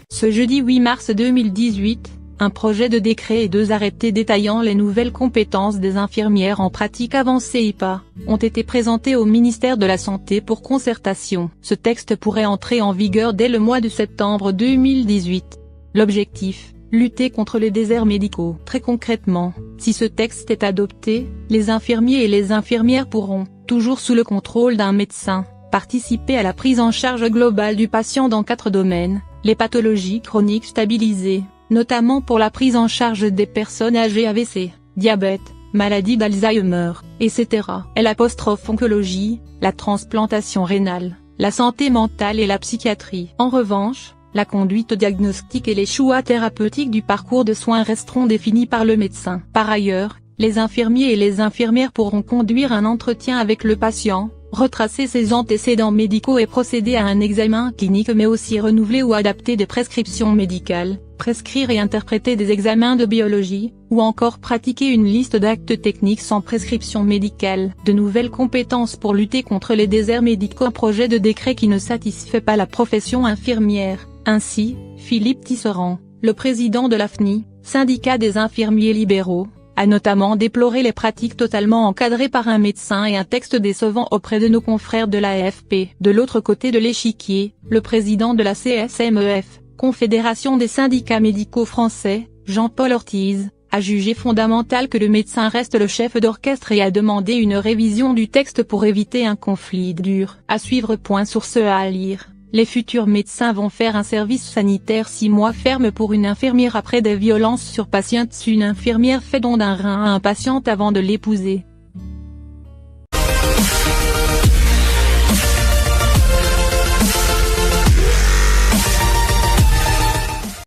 Ce jeudi 8 mars 2018, un projet de décret et 2 arrêtés détaillant les nouvelles compétences des infirmières en pratique avancée (IPA) ont été présentés au ministère de la Santé pour concertation. Ce texte pourrait entrer en vigueur dès le mois de septembre 2018. L'objectif: lutter contre les déserts médicaux. Très concrètement, si ce texte est adopté, les infirmiers et les infirmières pourront, toujours sous le contrôle d'un médecin, participer à la prise en charge globale du patient dans 4 domaines: les pathologies chroniques stabilisées, notamment pour la prise en charge des personnes âgées AVC, diabète, maladie d'Alzheimer, etc. Oncologie, la transplantation rénale, la santé mentale et la psychiatrie. En revanche, la conduite diagnostique et les choix thérapeutiques du parcours de soins resteront définis par le médecin. Par ailleurs, les infirmiers et les infirmières pourront conduire un entretien avec le patient, retracer ses antécédents médicaux et procéder à un examen clinique, mais aussi renouveler ou adapter des prescriptions médicales, prescrire et interpréter des examens de biologie, ou encore pratiquer une liste d'actes techniques sans prescription médicale. De nouvelles compétences pour lutter contre les déserts médicaux. Un projet de décret qui ne satisfait pas la profession infirmière. Ainsi, Philippe Tisserand, le président de l'AFNI, syndicat des infirmiers libéraux, a notamment déploré les pratiques totalement encadrées par un médecin et un texte décevant auprès de nos confrères de l'AFP. De l'autre côté de l'échiquier, le président de la CSMEF, Confédération des syndicats médicaux français, Jean-Paul Ortiz, a jugé fondamental que le médecin reste le chef d'orchestre et a demandé une révision du texte pour éviter un conflit dur. À suivre. Source à lire. Les futurs médecins vont faire un service sanitaire 6 mois ferme pour une infirmière après des violences sur patiente. Une infirmière fait don d'un rein à un patient avant de l'épouser.